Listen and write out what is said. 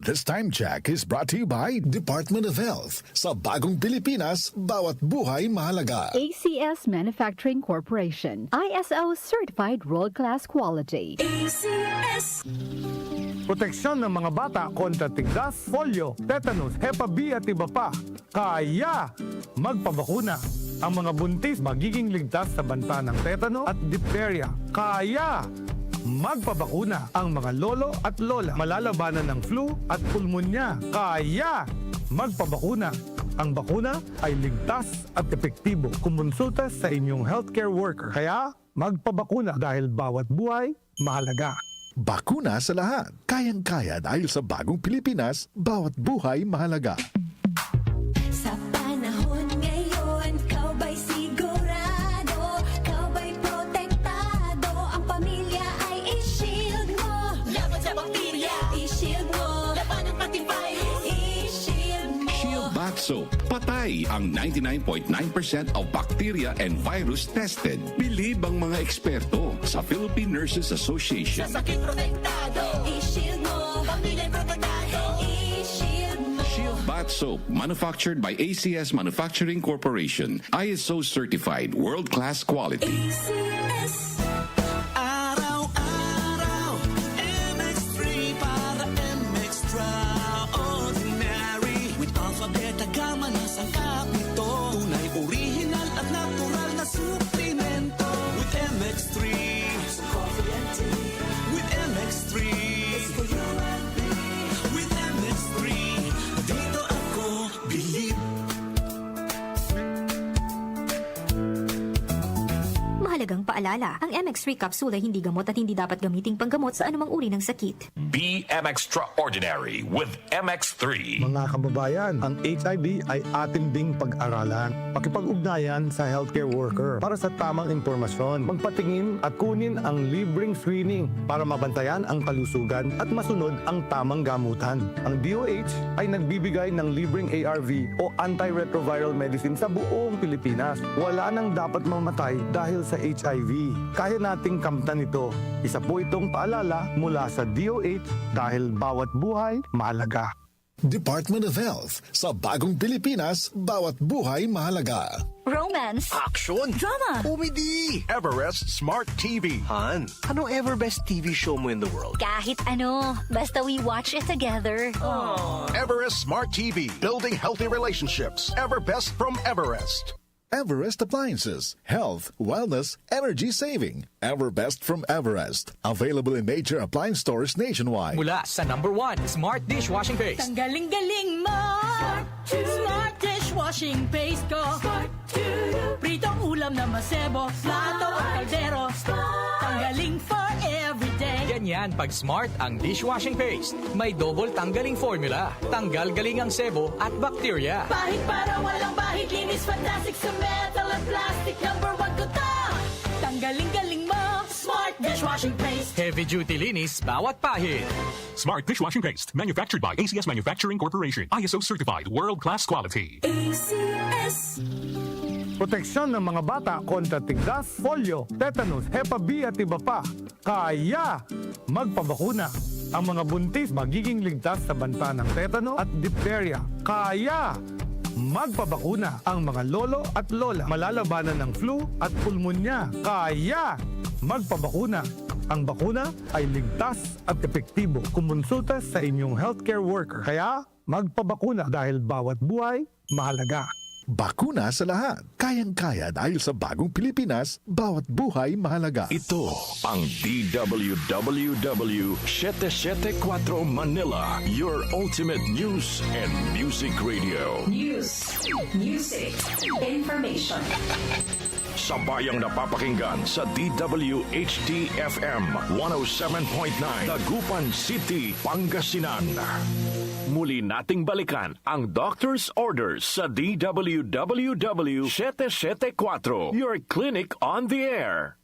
This time check is brought to you by Department of Health. Sa bagong Pilipinas, bawat buhay mahalaga. ACS Manufacturing Corporation, ISO certified world-class quality. ACS. Proteksyon ng mga bata kontra tigdas, polio, tetanus, Hep B at iba pa. Kaya magpabakuna. Ang mga buntis magiging ligtas sa banta ng tetano at diphtheria. Kaya magpabakuna. Ang mga lolo at lola malalabanan ng flu at pulmonya. Kaya magpabakuna. Ang bakuna ay ligtas at epektibo. Kumonsulta sa inyong healthcare worker. Kaya magpabakuna dahil bawat buhay mahalaga. Bakuna sa lahat. Kayang-kaya dahil sa bagong Pilipinas, bawat buhay mahalaga. Sa panahon ngayon, kau ba'y sigurado? Kau ba'y protektado? Ang pamilya ay i-shield mo. Laban sa bakterya, i-shield mo. Laban ng pati virus, i-shield mo. Shield Bath Soap. Patay ang 99.9% of bacteria and virus tested. Bilib ang mga eksperto sa Philippine Nurses Association. Sa sakit protektado, i-shield mo. Pamilya protektado, i-shield mo. Shield Bath Soap, manufactured by ACS Manufacturing Corporation. ISO certified, world-class quality. ACS. Araw-araw, MX3 para MX-Traordinary. With alpha, beta, gamma na sangkap nito. Tunay, original at natural na suplemento. With MX3, with MX3, with MX3, dito ako bilib. Mahalagang paalala, ang MX3 capsule ay hindi gamot at hindi dapat gamiting panggamot sa anumang uri ng sakit. Be extraordinary with MX3. Mga kababayan, ang HIV ay atin ding pag-aralan. Pakipag-ugnayan sa healthcare worker para sa tamang impormasyon. Magpatingin at kunin ang libreng screening para mabantayan ang kalusugan at masunod ang tamang gamutan. Ang DOH ay nagbibigay ng libreng ARV o antiretroviral medicine sa buong Pilipinas. Wala nang dapat mamatay dahil sa HIV. Kaya nating kamtan ito. Isa po itong paalala mula sa DOH dahil bawat buhay mahalaga. Department of Health. Sa bagong Pilipinas, bawat buhay mahalaga. Romance, Action! drama, Comedy! Everest Smart TV. Han, anong ever best TV show mo in the world? kahit ano, basta we watch it together. Everest Smart TV. Building healthy relationships. Everbest from Everest. Everest Appliances. Health, wellness, energy saving. Everbest from Everest. Available in major appliance stores nationwide. Mula sa #1 Smart Dishwashing Paste. Ang galing-galing mo. Smart dishwashing paste ko. Pritong ulam na masebo. Plato o kaldero. Tanggaling for everyday. Ganyan pag Smart ang dishwashing paste. May double tanggaling formula. Tanggal galing ang sebo at bakterya. Bahid para walang bahid. Linis fantastic sa metal at plastic. #1 ko to. Tanggaling-galing mo. Smart dishwashing paste. Heavy duty linis bawat pahid. Smart Dishwashing Paste. Manufactured by ACS Manufacturing Corporation. ISO certified, world-class quality. ACS. Proteksyon ng mga bata kontra tigdas, polio, tetanus, Hep B at iba pa. Kaya magpabakuna. Ang mga buntis magiging ligtas sa banta ng tetano at diphtheria. Kaya magpabakuna. Ang mga lolo at lola malalabanan ng flu at pulmonya. Kaya magpabakuna. Ang bakuna ay ligtas at epektibo. Kumonsulta sa inyong healthcare worker. Kaya magpabakuna dahil bawat buhay mahalaga. Bakuna sa lahat. Kayang-kaya dahil sa bagong Pilipinas, bawat buhay mahalaga. Ito ang DWWW 774 Manila, your ultimate news and music radio. News, music, information. Sabayang napapakinggan sa DWHD-FM 107.9 Dagupan City, Pangasinan. Muli nating balikan ang Doctor's Orders sa DWWW 774, your clinic on the air.